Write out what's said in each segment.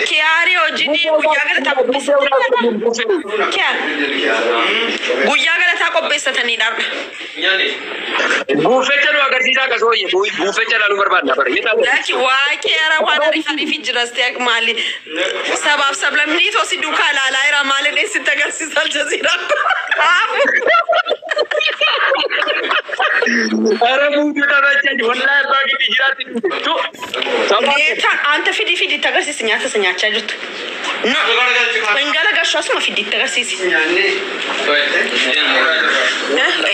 Chiari oggi di Guyagara taco pesta tanidar. Buffetano agarsiisa ka sooyye buffetana lu barbaadna bare yeta Laki waa keera waan rifani fi jirastek mali sabab sablamni to si duka la la ira mali ne si tagarsiisa Al Jazeera. Arabu kita baca wallahi bagi dijirati tu Neta anta fidi tagarsiisa nyaata sanyacha jirtu. No, ingala gasho asuma fidi tagarsiisa.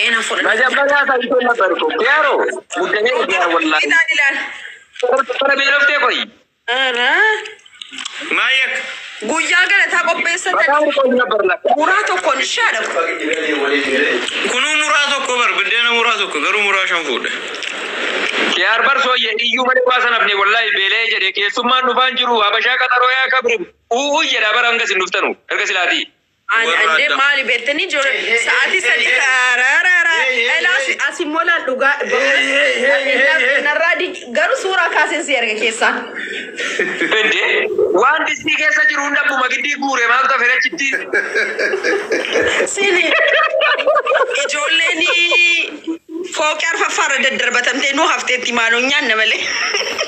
Ena fura. Bagaimana saya itu nak berko? Claro, mudahnya dia wallahi. Para berofte koi. Ara. Mayak. Guyagara taco pesta Bakal kau nak berla. murato kon shada. Kunu murato ko bar bidena murato ko garu murashan fude. Kiar bar soye iyu mane pasan apne wallahi bele jere ke summan nufan jiru abasha ka taro ya kabri. Jera baranga sinuftanu. Erga silati. Ande mali beteni jore saati sadi kararara elasi asimola duga naradi garu sura kasin siyarga kesa Bende wan disni kesa jiru ndabbu magidi gure magta fere chitti sini ijoleni fokar fa fara daddarbatamte no hafte timano nyanna male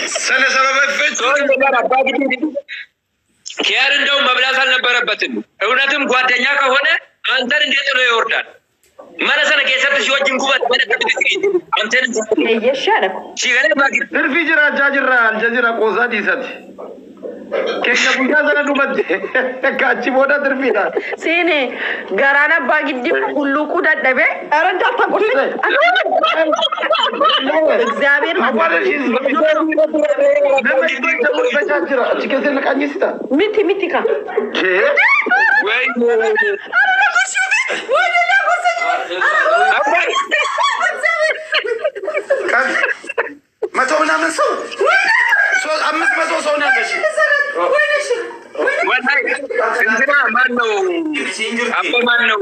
Sana sabab fetch. so ndara bagidi Kiar እንደው መብላት አልነበረበትም እውነትም ጓደኛ ከሆነ አንተን እንዴት ነው ይወርዳል ማለሰነ ከሰጥ ሲወጅን ኩበት በደከት አንተን yeshara ሲገለ ባጊ Sirfi jira jajira aljazira qosa disati. Kekka guyyaa sana dhumatti kaachi booda sirfiidha. sini garana bagiddi kulluku daddabe aranta ta gote እግዚአብሔር Awwaala ishii nama iddoo itti mul'achaa jira achi keessa naqanyisita. miti ka ወይ መቶ ምናምን ሰው 500 ሰው ነው ያለሽ ወላይ እንትና ማን ነው አባ ማን ነው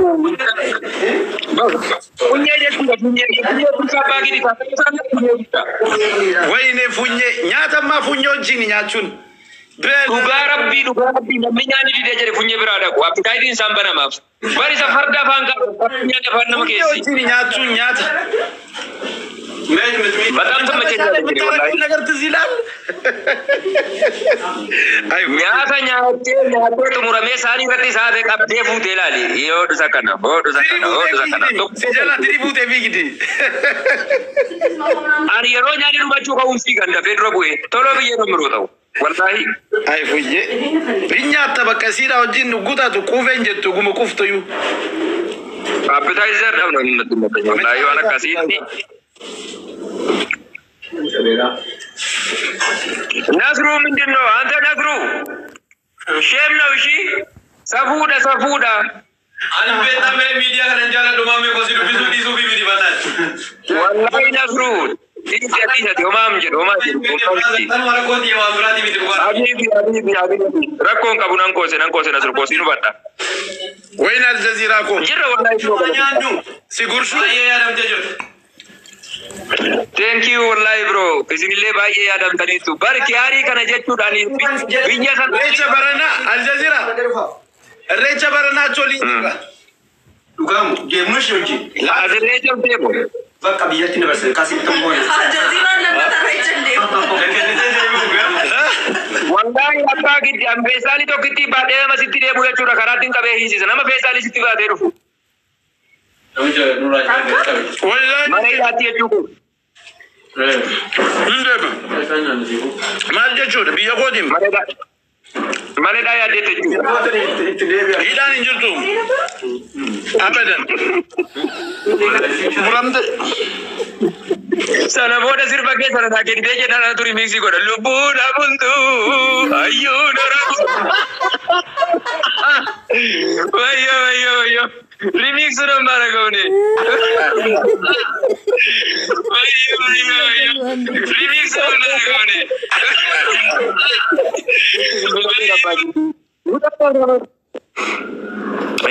ፉኜ ደስ ፉኜ ፉኛ ባጊ ታሰሳለ ወይኔ ፉኜ ኛተማ ፉኞጂን ኛቹን Duga rabbi namanya ni dia jadi punya berada ku apitai din sambana maaf bari safarda fanga punya da fanna make si ፉኞጂን ኛቹን ኛት በጣም ተመቸኛል ወላሂ ነገር ትዝ ይላል አይ ያተኛ ወጥ ሙራሜ ሳኒ ረቲ ሳደ ቀብዴ ፉቴ ላሊ ይወዱ ሰከና ሲጀላ ትሪቡቴ ቢግዲ አን የሮኛ ዲሩ ባቹ ከውስቲ ገንደ ፌድሮ ቡኤ ቶሎ ብዬ ነው ምሮጠው ወላሂ አይ ፉዬ ቢኛ ተበቀሲራ ወጂን ጉታቱ ቁፌን ጀቱ ጉሙ ቁፍቶዩ አፒታይዘር ነው እንደምትመጣው ወላሂ ዋና ካሲቲ ነግሩ ምንድነው አንተ ነግሩ ሼም ነው እሺ ሰፉዳ አንበታ ሚዲያ ከነጃለ ዶማሜ ኮሲዱ ቢዙ ዲሱ ቢቢ ዲባታል ወላሂ ነግሩ ይሄ ዶማም ጀዶማ ማረኮት የማብራቲ ቢድጓ habibi rakkoon qabu nan koose nasru koosinu badda ወይን አልጀዚራ ኮ jirra wallahi ኛኑ ሲጉርሹ ያደም ጀጆት thank you wallahi bro isinille baay'ee yaadamtaniitu barki yaarii kana jechuudhaan biyya san ሬቸ በረና አልጀዚራ ሬቸ በረና ቾሊ ዱጋሙ ጌምሽ እንጂ laazirree jamteemo በቃ ቢያቲ ነበር ካሲተም ሆነ አልጀዚራ ለበተረይቸንዴ wallahi abbaa giddi an feesaalii tokkitti baadhee nama sitti deemu jechuudha karaattiin qabee hiisisa nama feesaalii sitti baatee dhufu mana hidhaatti jechuudha maal jechuudha biyya kootiin mana hidhaa yaaddeette jechuudha hidhaan hin jirtu abadan muramte sana booda sirba keessa na taakeditee jedhana turi miiksi godha lubbuun abuntu ayyuun oramu wayyo remix non maragone wayyo remix non maragone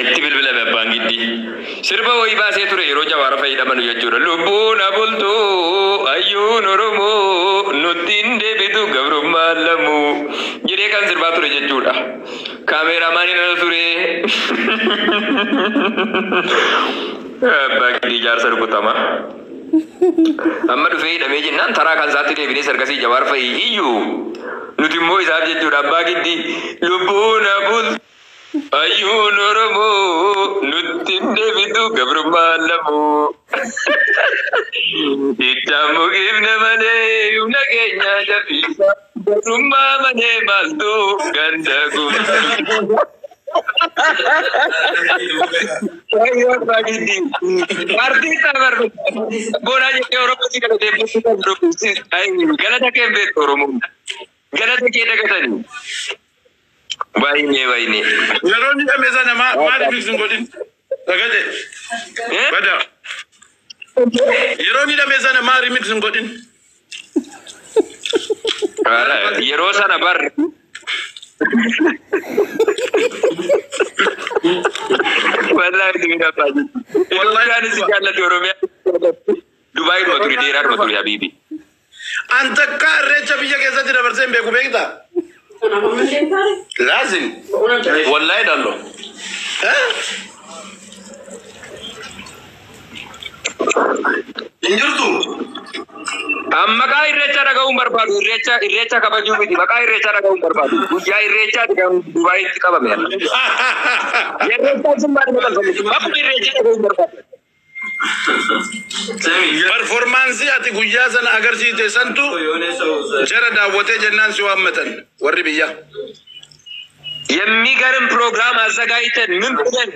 itti bilbila bebbaan giddi sirba wayii baasee ture yeroo jawaara fayyadamanu jechuudha lubbuun abultu ayyuun oromoo nuttiin ture jechuudha. Kaameraamaanii nana ture. Bakki ijaarsa rukutama. Amma dhufee hidhamee jennaan taraa kan isaatti deebinee sarkasii Jawaar fa'i iyyuu nuti immoo isaaf jechuudha abbaa giddi lubbuun hafuun ayyuun Oromoo nutti deebitu gabrummaan lamoo. Ittaan mukiifne malee humna keenya jabeessa gabrummaa malee maaltu ganda guutuu. Ayo pagi di artista baru bona je Eropa sih kalau dia butuh produksi ayo galata kembe Oromo galata kita katani baine Yeroni da mezana ma mixing godin tagade bada Yeroni da mezana ma remixing godin ala yero sana bar wallahi dinga paji wallahi kan sigalla di Oromia Dubai ma turi dera ma turi habibi anta ka recha biya ke zati da barse mbe ku begda lazim wallahi dallo injurtu amma ka irrecha daga umar badu irrecha kabaju miti maka irrecha daga umar badu guyya irrecha daga Dubai kabame irrecha sumbar bakal samu babu irrecha daga umar badu performance ati guyya san agar si te santu jara daawwate jannaan si waammatan warri biyya የሚገርም ፕሮግራም አዘጋጅተን ምን ብለን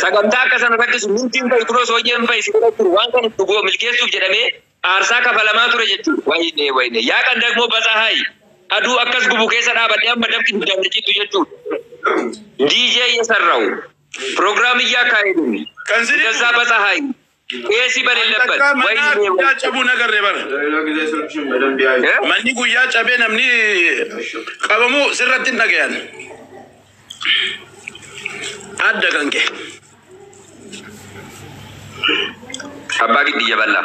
ሰገምታ ከሰነ ተከስ ምን ቲም ባይ ክሮስ ወየም ባይ ሲከቱ ዋንከን ትጎ ምልኬሱ ጀደሜ አርሳ ከፈለማ ቱረ ጀቱ ወይኔ ያ ቀን ደግሞ በፀሐይ አዱ አከስ ጉቡ ከሰና በደም በደምክ እንደምጭቱ ጀቱ ዲጄ እየሰራው ፕሮግራም እያካሄዱ ከዛ በፀሐይ ኤሲ በሌለበት ወይኔ ጨቡ ነገር ነበር ማኒ ጉያ ጨቤ ነምኒ ቀበሙ ስረት ነገያን ada kanke abba gidi ya balla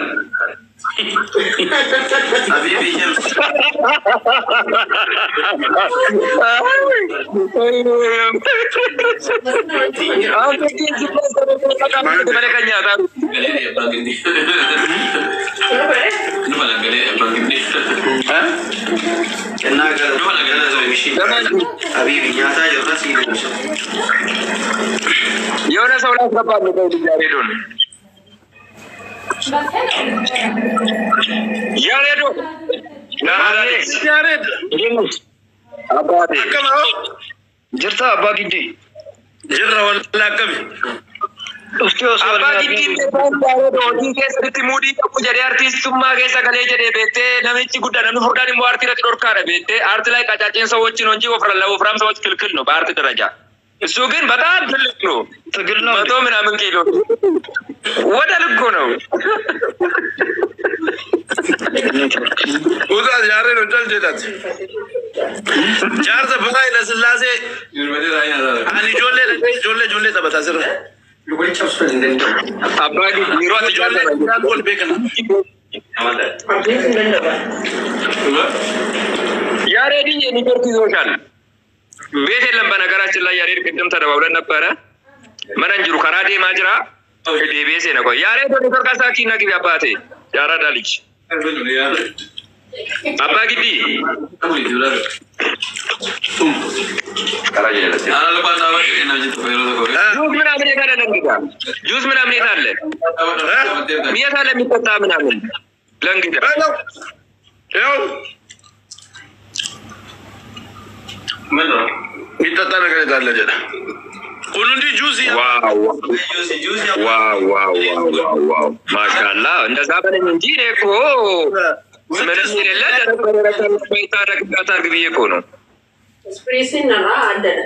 habibi nyata jorna sih Yona saulah berapa nih kau Yaredon? Yaredon. Yared. Apa ni? Kamu? Jerta apa gini? Jerra wala kami. Apa gini? Yaredon. Ini seperti mudi aku jadi artis cuma kayak segala jadi bete. Namanya cikuda, namanya furkan yang mau artis itu dorkar bete. Artis lain kacacin sawat cinonji, wafram sawat kil no, artis teraja. Itu kan betul betul no. Tegilno. Betul menamung kilo. Wadah lugu no. Udah jare hotel jetat. Jar se bhai la sallase. Ani jolle ta bata sir. Lugori chapsu den. Abba di biro ati jolle na bol bekana. Yare di ini kerti social. Bete lamba negaraችን ላይ ያሬድ ቅድም ተደባብለን ነበረ መነንጅሩ ካራዴ ማጅራ ዲቤሴ ነው ያሬ ዶክተር ካሳኪ ነግቢ አባቴ ያራዳ ልጅ አባ ግዲ ጁስ ምናምን የት አለ የት አለ የሚጠጣ ምናምን ለእንግዳ ያው ሚጠጣ ነገር የታለ ጀዳ ሁሉንዲ ጁስ ዋው ማሻአላ እንደዛ በለኝ እንጂ እኔ እኮ ምንም የሌለ ተረከረ በይታረግባት አርግብዬ እኮ ነው ስፕሬሲን ነው አደለ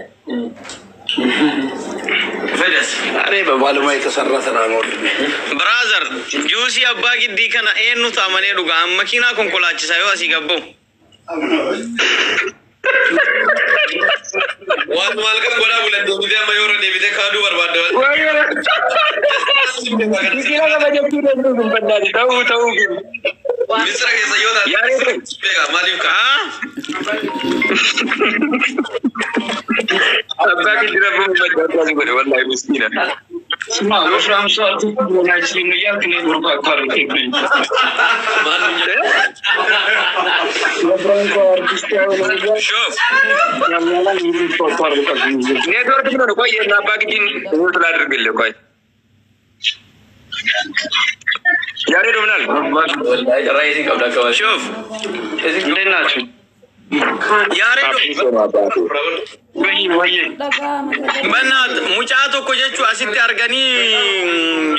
ፈደስ አሬ በባለሙያ የተሰራ ስራ ነው ብራዘር ጁሲ አባ ግዲ ከና ኤኑ ታመኔ ዱጋ መኪና ኮንኮላች ሳይው አሲገባው ዋት ማልከ ጎላ ሁለት ጊዜ ማዮር ዴቪድ ካዱ በርባደ ይሄ ለማጀቱ ነው በእናት ተው ግን ሚስራ ከሰዮታ ያሬ ቤጋ ማሊካ Abbaaki dirabuu majjaa godhe wallahi miskiina. Sima Rofram Swati Bona Islimiyya kene grup akbar kene. Shuf. Network mana kau yang Abbaaki din udah tergila kau. Yare Donal. Shuf. Lenachu. Yare Waye. Banat mucha tokko jechu asitti arganii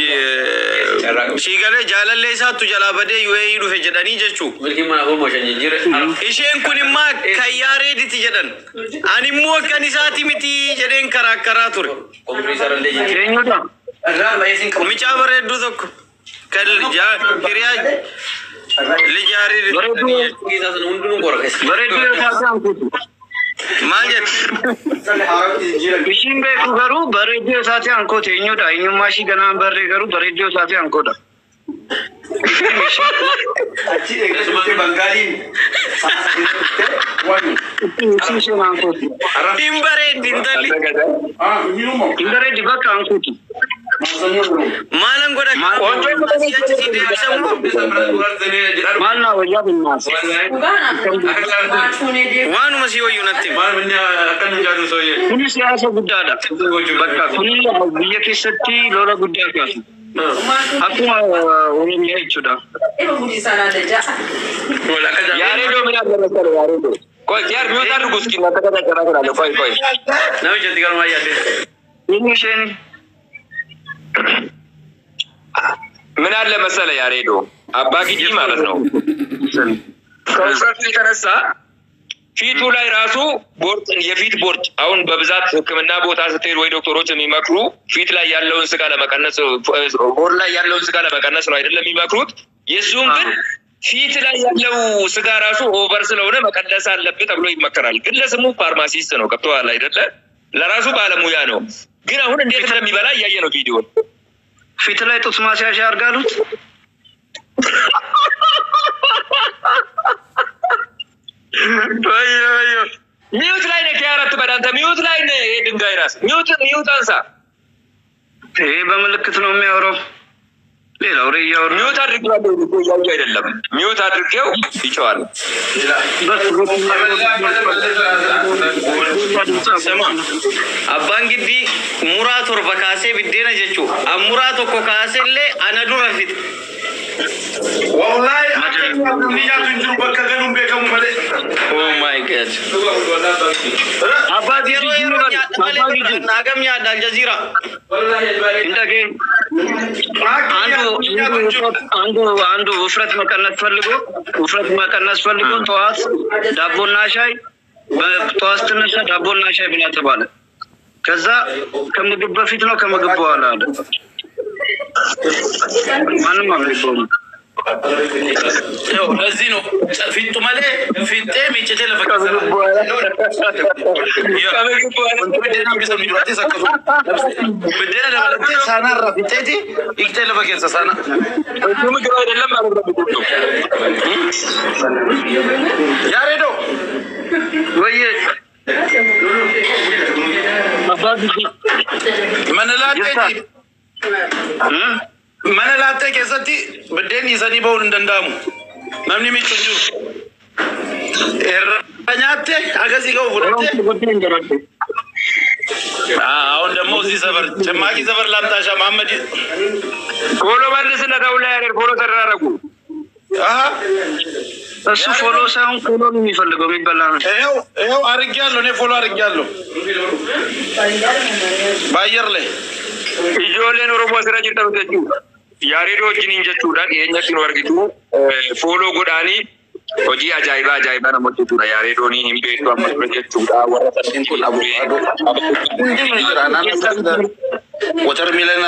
Shigale jalalle isaatu jalaa badee UAE dhufe jedhanii jechuu. Isheen kun immoo kan Yaareediti jedhan. Ani immoo kan isaati miti jedheen karaa ture. Eenyudha? Mucaa bareedduu tokko kan hiriyaa Lijaari Bareedduu taasisaan kutu. maal jedhu Ishiin beeku garuu bareedduu isaati ankoota eenyudha? Eenyummaa ishii ganaan barree garuu bareedduu isaati ankoodha. hin bareeddi intalli. Hin bareeddi bakka ankooti. Maalan godha si'achi deebisamu Maal naa wayyaa binnaas. waanuma si wayyuu natti Kuni siyaasa guddaadha. Bakka kuni biyya keessatti lola guddaa kaasu. Akkuma Oromiyaa jechuudha. Yare Donal berasal Yare do. Kau yar miuta rugus kita kata cara kau. nami jetti galma yaade Inni isheen ምን አለ መሰለ ያሬዶ አባጊ ማለት ነው ከውፍረቱ የተነሳ ፊቱ ላይ ራሱ ቦርጭ የፊት ቦርጭ አሁን በብዛት ሕክምና ቦታ ስትሄድ ወይ ዶክተሮች የሚመክሩ ፊት ላይ ያለውን ስጋ ለመቀነስ ቦር ላይ ያለውን ስጋ ለመቀነስ ነው አይደለም የሚመክሩት የሱን ግን ፊት ላይ ያለው ስጋ ራሱ ኦቨር ስለሆነ መቀነስ አለበት ተብሎ ይመከራል ግን ለስሙ ፋርማሲስት ነው ከብተዋል አይደለ ለራሱ ባለሙያ ነው ግን አሁን እንዴት እንደሚበላ ያየ ነው ቪዲዮ ፊት ላይ ጡት ማስያዣ አርጋሉት ወዮ ሚውት ላይ ነው ያራት በዳንተ ሚውት ላይ ነው ድንጋይ ራስ ሚውት አንሳ ይሄ በመልክት ነው የሚያወራው ሌላ ወሬ ያወራ ሚውት አድርገው ያው አይደለም ሚውት አድርገው ይጫዋል abbaan giddi muraa torba kaasee biddeena jechuu muraa tokko kaasellee ana dura fite wallahi niyaa tunjuru bakka ganun beekamu malee oh my god አባዲ naagam nyaadda aljaziira እንደገ አንዱ ውፍረት መቀነስ ፈልጎ ጠዋት ዳቦና ሻይ በጠዋት ተነሳ ዳቦና ሻይ ብላ ተባለ ከዛ ከምግብ በፊት ነው ከምግብ በኋላ አለ ማንም አልነበረም ያው ለዚህ ነው ፊቱ ማለ ፊቴ ሚጭቴ ለፈቀሰ بدنا بيسمي دلوقتي سكتوا بدنا لما سانا رفيتي يكتل لفكيس سانا እሱም ግራ አይደለም ማለት ነው يا ريدو ወይ አባዲ من لا تكستي بدني سني بقول ندندام نمني ميتشجو እረኛቴ አገዚጋው ወደቴ አሁን ደግሞ እዚህ ሰፈር ጭማቂ ሰፈር ላምጣሻ መሐመድ ፎሎ መልስና ደውላ ያሬድ ፎሎ ተደራረጉ እሱ ፎሎ ሳይሆን ፎሎ ነው የሚፈልገው የሚበላ ነው ይሄው አርጋለሁ እኔ ፎሎ አርጋለሁ ባየር ላይ ijoolleen oromoo asirra jirtan jechuun yareedoo wajjin jechuudhaan dhiyeenyatti nu argitu fooloo godhaanii hojii ajaa'ibaa namoota jechuudha yareedoon hin beektu amma ture jechuudha warra sanniin kun aburee water milan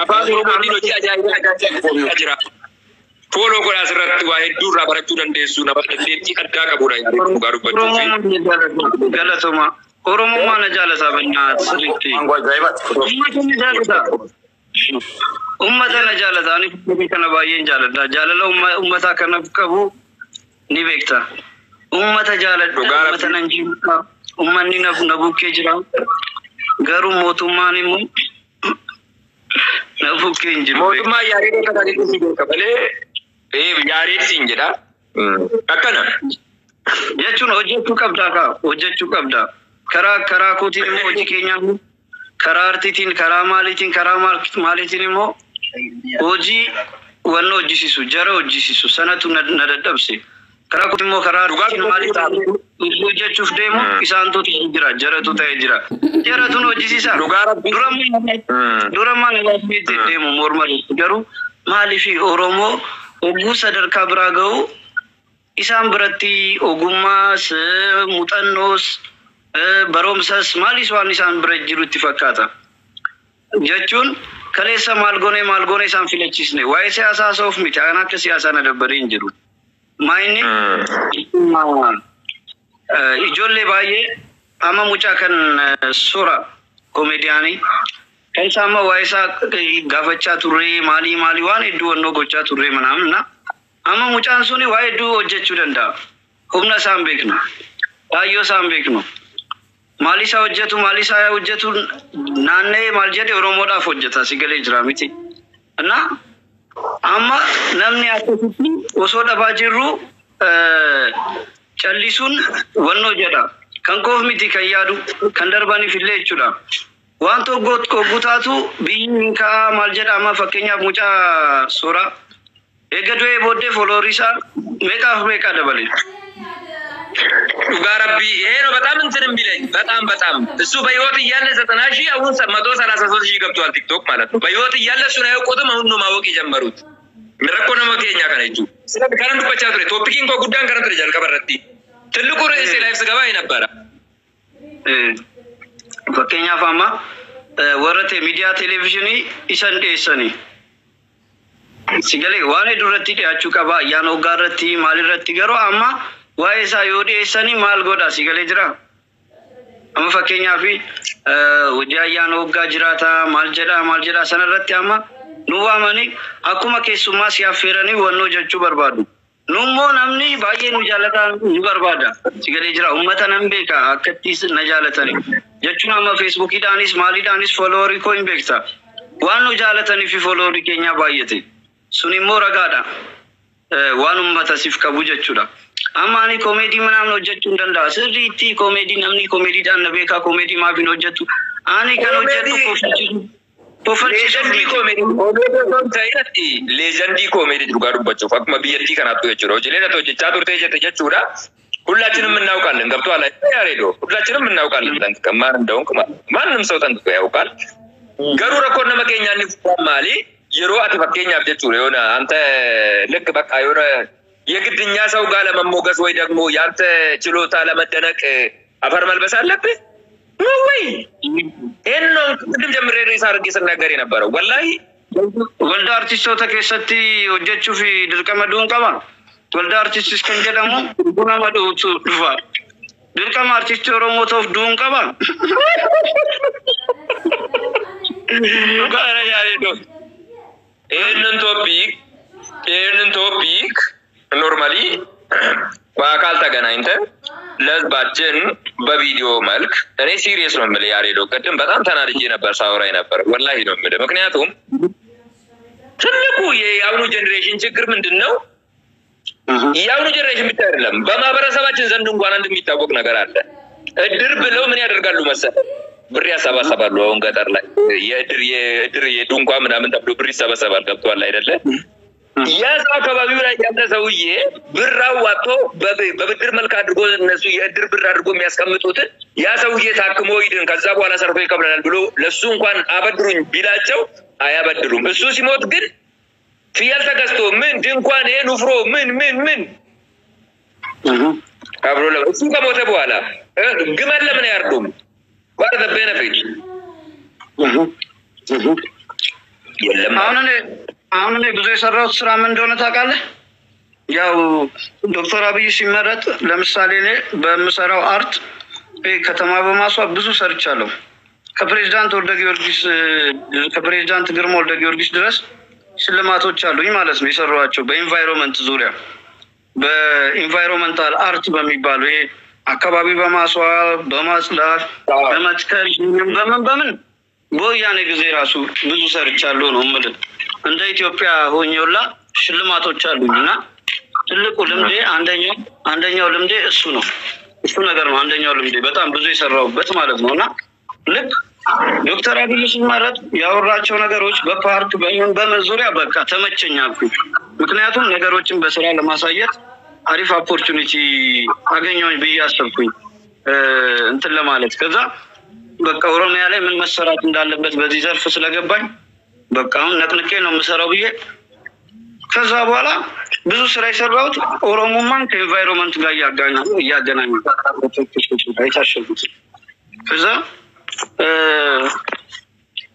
afaan oromootiin hojii ajaa'ibaa jira fooloo godhaa asirratti waa hedduu irraa barachuu dandeessu nama dandeettii addaa qabudha yareedoon dhugaa dubbachuu fi galatoma ኦሮሞማ ነጃለታ በእናት ስልክቲ ኡመተ ነጃለታ አኒ ከነባየን ጃለታ ጃለለው ኡመታ ከነፍቀቡ ኒቤክታ ኡመተ ጃለዱ ኡመተ ነንጂ ummanni nabukkee jira. Garuu mootummaan immoo nabukkee hin jiru. Mootummaa yaadee kanatti si beekalee yaadee siin jedha. Akkana. Jechuun hojjechuu qabdaa kaa hojjechuu qabdaa. Karaa kootiin immoo hojii keenyaa karaa artiitiin karaa maaliitiin immoo hojii wanna hojjisiisu jara hojjisiisu sanatu na dadhabse. Karaa kootiin immoo karaa artiitiin maaliitiin hojjechuuf deemu isaantu jira jaratu ta'ee jira. Jaratuun hojjisiisa. Duramaan ilaafii deemu mormali garuu maaliif Oromoo oguu sadarkaa biraa ga'u isaan biratti ogummaas muuxannoos baromsas maalis waan isaan bira jirutti fakkaata. Jechuun kaleessa maal goone isaan filachiisne waa'ee siyaasaa soof miti kan akka siyaasaa na dabbaree hin jiru. Maayinni ijoollee baay'ee amma mucaa kan suura komeediyaanii kan isaa amma waa'ee isaa gaafachaa turre maalii waan hedduu wannoo gochaa turre manaamna. Amma mucaan suni waa hedduu hojjechuu danda'a. Humna isaan beeknu. Kaayyoo isaan beeknu. Maal isaa hojjetu naannee maal jedhe Oromoodhaaf hojjeta si galee jira miti. Amma namni akkasitti osoo dhabaa jirru callisuun wannoo jedha. Kan koof miti kan yaadu kan darbaniif illee jechuudha. Waan tokko taatu biyyi hin ka'a maal jedha amma fakkeenyaaf mucaa suuraa. Eeggatee booddee followerisa meeqa dabale. Dhugaa rabbii ይሄ በጣም እንትን የሚለኝ በጣም እሱ በህይወት እያለ 90,000 አሁን 133,000 ገብቷል ቲክቶክ ማለት ነው። በህይወት እያለ እሱን አያውቁትም አሁን ነው ማወቅ የጀመሩት። ምረኮነ መከኛ ከነጁ ስለዚህ ካንዱ በቻትሬ ቶፒኪን ጉዳን ከረንት ረጃል ከበረቲ ትልቁ ርዕስ ላይፍ ስገባ ይነበረ fakkeenyaaf amma warrate miidiyaa televiizinii isan dheessanii sigalee waan duratti dhiyaachuu qaba ayyaana hoggaa irratti maal irratti garuu amma waa'ee isaa yoo dhiyeessanii maal godha sigalee jira amma fakkeenyaaf hojii ayyaana hoggaa jiraata maal jedha sana irratti amma nu waamanii akkuma keessummaa si affeeranii wannoo jechuu barbaadu. Nummoo namni baay'ee nu jaalataan nu barbaada. Sigalee jira uummata nan beeka akkattis na jaalatani. Jechuun amma Facebookiidhaanis maaliidhaanis followerii koo hin beekta. Waan nu jaalatanii fi followerii keenya baay'ate. Sun immoo ragaadha. Waan uummata siif qabu jechuudha. Amma ani koomedii manaan hojjechuu hin danda'a. Sirriitti koomedii namni koomediidhaan na beekaa koomedii maaf hin hojjetu. Ani kan hojjetu leejandii koomedii dhugaa dubbachuuf akkuma biyyattii kanaattu jechuudha. Hojiileen ati hojjechaa turtee jette jechuudha. ሁላችንም እናውቃለን ገብቷል ያሬዶ ሁላችንም እናውቃለን ከማን እንደው ማንም ሰው ጠንቅቆ ያውቃል ገሩ ረኮነ መገኛን ማሊ የሮ አት ፈከኛፍ ጀቹ የሆነ አንተ ልክ በቃ የሆነ የግድኛ ሰው ጋር ለመሞገስ ወይ ደግሞ ያንተ ችሎታ ለመደነቅ አፈር መልበስ አለብህ ወይ እኖ ቅድም ጀምሬ ሬሳ አርጌ ስናገር የነበረው ወላሂ ወልዳ አርቲስቶታ ከሰቲ ወጀቹ ፊ ድርቀመዱን ቀባ ወልዳ አርቲስት kan jedhamu buna maduutu dhufa dirqama artisti Oromoo ta'uuf duun qaba gara yaaledo ይህንን ቶፒክ ኖርማሊ በአካል ተገናኝተን ለህዝባችን በቪዲዮ መልክ እኔ ሲሪየስ ነው የምልህ ያሬዶ ቅድም በጣም ተናድጄ ነበር ሳወራ ነበር ወላሂ ነው የምልህ ምክንያቱም ትልቁ የአሁኑ ጄኔሬሽን ችግር ምንድነው ያውኑ ጀነሬሽን ብቻ አይደለም በማህበረሰባችን ዘንድ እንኳን አንድ የሚታወቅ ነገር አለ እድር ብለው ምን ያደርጋሉ መሰለህ ብር ያሰባሰባሉ አሁን ገጠር ላይ የእድር የዱንኳ ምናምን ተብሎ ብር ይሰበሰባል ገብቷል አይደለ ያዛ አካባቢው ላይ ያለ ሰውዬ ብር አዋጥቶ በብድር መልክ አድርጎ እነሱ የእድር ብር አድርጎ የሚያስቀምጡት ያ ሰውዬ ታክሞ ይድን ከዛ በኋላ ሰርቶ ይቀበላል ብሎ ለሱ እንኳን አበድሩኝ ቢላቸው አያበድሩም እሱ ሲሞት ግን ፊያል ተገዝቶ ምን ድንኳን ኑፍሮ ምን አብሮ ለሱ ከሞተ በኋላ ግመል ለምን ያርዱም what are the benefits የለም አሁን ብዙ የሰራው ስራ ምን እንደሆነ ታውቃለህ ያው ዶክተር አብይ ሲመረጥ ለምሳሌ እኔ በመሰራው አርት ከተማ በማስዋብ ብዙ ሰርቻለሁ ከፕሬዝዳንት ግርማ ወልደ ጊዮርጊስ ድረስ ሽልማቶች አሉኝ ማለት ነው የሰራዋቸው በኢንቫይሮንመንት ዙሪያ በኢንቫይሮንመንታል አርት በሚባለው ይሄ አካባቢ በማስዋብ በማጽዳት በመትከል በምን በወያኔ ጊዜ ራሱ ብዙ ሰርቻለሁ ነው የምልህ። እንደ ኢትዮጵያ ሆኜውላ ሽልማቶች አሉኝና ትልቁ ልምዴ አንደኛው ልምዴ እሱ ነው። እሱ ነገር ነው አንደኛው ልምዴ በጣም ብዙ የሰራሁበት ማለት ነውና ልክ ዶክተር አብይ ሲመረጥ ያወራቸው ነገሮች በፓርክ በመዙሪያ በቃ ተመቸኛል። ምክንያቱም ነገሮችን በስራ ለማሳየት አሪፍ ኦፖርቹኒቲ አገኘሁኝ ብዬ አሰብኩኝ እንትን ለማለት። ከዛ በቃ ኦሮሚያ ላይ ምን መሰራት እንዳለበት በዚህ ዘርፍ ስለገባኝ በቃ አሁን ነቅንቄ ነው የምሰራው ብዬ ከዛ በኋላ ብዙ ስራ የሰራሁት ኦሮሞማን ከኤንቫይሮንመንት ጋር እያገናኙ አይታሸጉት። ከዛ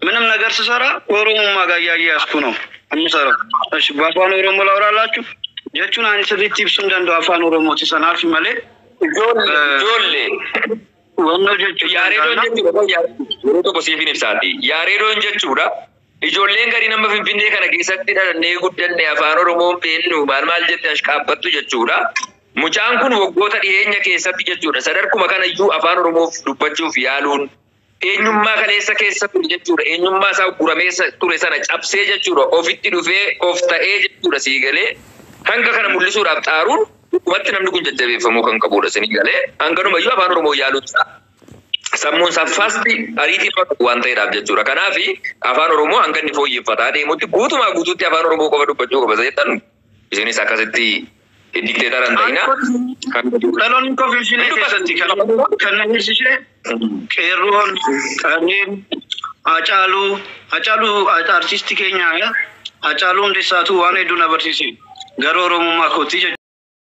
ምንም ነገር ስሰራ ኦሮሞማ ጋር እያያዝኩ ነው የምሰራው። እሺ በአፋን ኦሮሞ ላውራላችሁ jechuun ani sirriitti ibsuun danda'u afaan Oromooti sanaaf malee ijoollee wanno jechuun yaareedoon jechuudha yeroo tokko siifin ibsaati. Yaareedoon jechuudha ijoolleen gadi nama Finfinnee kana keessatti dhalannee guddanne afaan Oromoon beeknu maal jettee ashkaabbattu jechuudha. Mucaan kun waggoota dhiyeenya keessatti jechuudha sadarkuma kana iyyuu afaan Oromoof dubbachuuf yaaluun eenyummaa kaleessa keessatti jechuudha eenyummaa isaa guramee ture sana cabsee jechuudha ofitti dhufee of ta'ee jechuudha siigalee hanga kana mul'isuudhaaf xaaruun watti namni kun jajjabeeffamuu kan qabudha sanii galee hanganuma iyyuu afaan Oromoo yaaluudha. Sammuun saffaasti ariitii waan ta'eedhaaf jechuudha. Kanaaf afaan Oromoo hanga inni fooyyeffataa deemutti guutumaa guutuutti afaan Oromoo qofa dubbachuu qaba jettan isinis akkasitti dikteetaran ta'ina. Dhaloonni Finfinnee keessatti kan namni qeerroon qarreen Hacaaluu artistii keenya Hacaaluu Hundeessaatu waan hedduu na barsiise. Garuu Oromummaa kootii